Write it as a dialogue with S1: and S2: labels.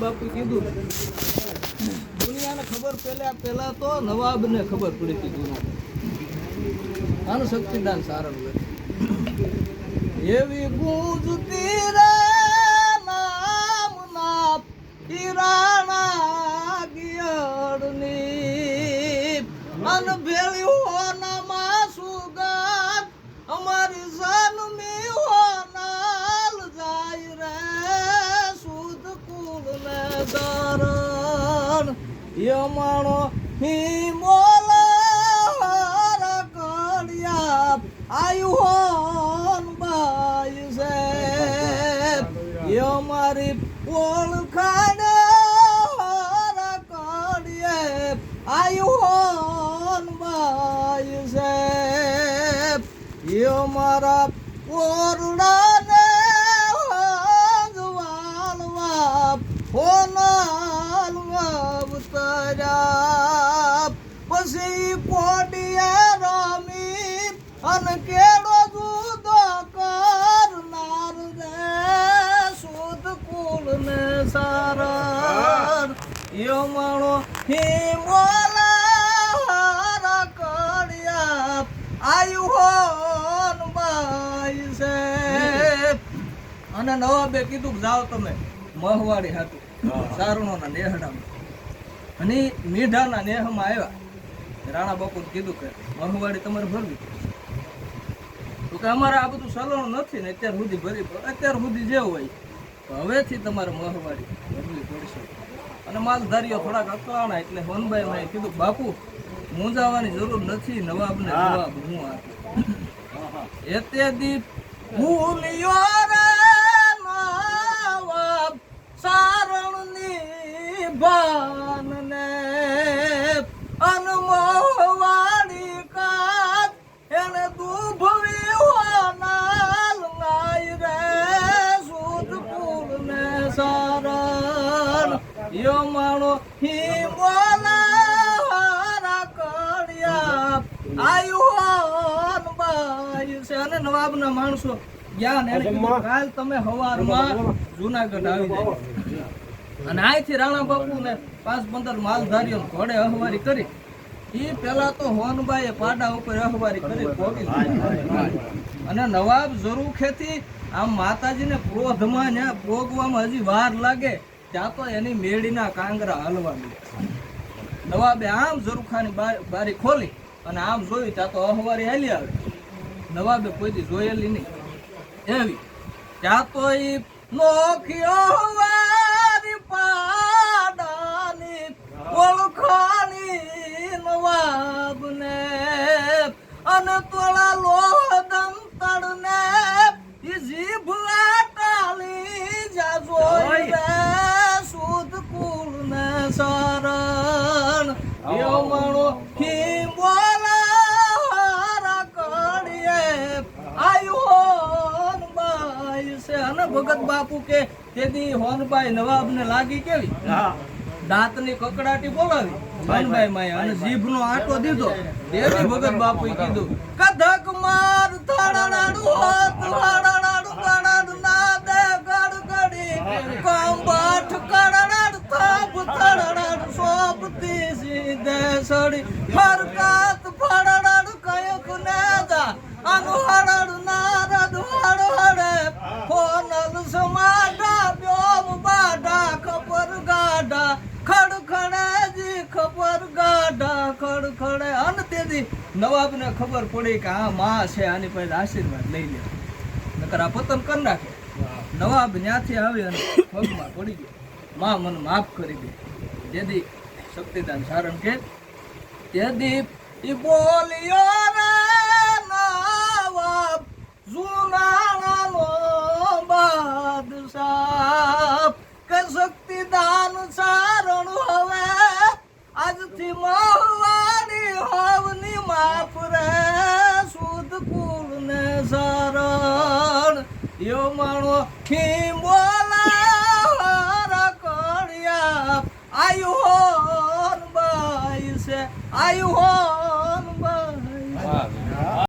S1: બાપુ કીધું દુનિયાને ખબર પહેલા તો નવાબને ખબર પડી હતી દુનિયા આનું શક્તિદાન સારણ એવી ગુંજતી રે નામના ઈરાણા ગિયડની અન ભેળી હોનામાં સુગંધ અમારી જન્મી હોનાલ જાય રે સુધ કુલ ને દરણ યમાણો હિમોલ રકડિયા આયુ હોન બાઈ છે યમારી ઓળખાણ રકડિયે આયુ હોન બાઈ છે યમારા ઓરડાને વાલવા હોનાલ અવતર્યા પછી કોડિયા રમી અન કેડો જુદો કરનાર રે સુધ કુલ ને સારણ યમણો હિમોલા રકડિયા આયુ હોન બાઈ છે અને નવાબે કીધું જાઓ તમે મહવાડી હાટું સારણોના નેહડામાં અને મીઠાના નેહમાં આવ્યા રાણા બાપુને કીધું કે મહવાડી તમારે ભરવી તો કે અમારે આ બધું સલણ નથી ને અત્યાર સુધી ભરી અત્યાર સુધી જે હોય તો હવેથી તમારે મહવાડી ભરવી પડશે અને માલધારીઓ થોડાક અકળાણા એટલે હોનભાઈ મેં કીધું બાપુ મૂંઝાવાની જરૂર નથી નવાબને જવાબ હું આપું એતેદી ભૂલ્યો રે નવાબ સારણની ભાનને અનમોવાડી કાત એને દુભવી હોનાલ નાય રે સુધ કુલ ને સારણ યમાણો હિમોલા રકડિયા આયુ હોન બાઈ છે અને નવાબના માણસો જ્ઞાન એને કીધું કાલ તમે હવારમાં જુનાગઢ આવી જાય અને અહીંથી રાણા બાપુ ને 5-15 માલધારીઓ ઘોડે અહવારી કરી એ પેલા તો હોનબાઈએ પાડા ઉપર અહવારી કરી પોગી અને નવાબ ઝરૂખેથી આમ માતાજીને ક્રોધમાં ત્યાં પોગવામાં હજી વાર લાગે ત્યાં તો એની મેળીના કાંગરા હલવા મળ્યા નવાબે આમ ઝરૂખાની બારી ખોલી અને આમ જોયું ત્યાં તો અહવારી હાલી આવે નવાબે કોઈથી જોયેલી નહીં એવી ત્યાં તો એ નોખ્યો હવારી પાડાની ઓળખાની નવાબને અને તોળા લોહદમ તડને ઈ જીભ આટાલી જા જોઈ રે સુધ કુલ ને સારણ યમણો હિમોલા રકડિયે આયુ હોન બાઈ છે અને ભગત બાપુ કે તેથી હોનબાઈ નવાબને લાગી કેવી દાંતની કકડાટી બોલાવી હોનબાઈ માય અને જીભનો આટો દીધો તેથી ભગત બાપુએ કીધું કધક માર થડડાડુ હોત હડડાડુ કડડ ના દે ગડગડી કંબાઠ કડડાડ થાપ થડડાડ સોપતી સીધે સડી ફરકાત ફડડાડ કયક ને જા અનુ હડડ નારદ હડડે ફોનલ સમાડા બ્યોમ બાડા ખબર ગાડા ખડખડે જી ખબર ગાડા ખડખડે અને તેથી નવાબને ખબર પડી કે આ માં છે આની પાસે આશીર્વાદ લઈ લે નકર આ પતન કરી નાખે નવાબ ત્યાંથી આવી અને પગમાં પડી ગયો માં મને માફ કરી દે જેથી શક્તિદાન સારણ કે તેથી ઈ બોલ્યો રે નવાબ જુનાણાનો બાદશાહ કે શક્તિદાન સારણ હવે આજથી મહવાડી હવની માફ રે સુધ કુલ ને સારણ યમણો હિમોલા રકડિયા આયુ હોન બાઈ છે આયુ હો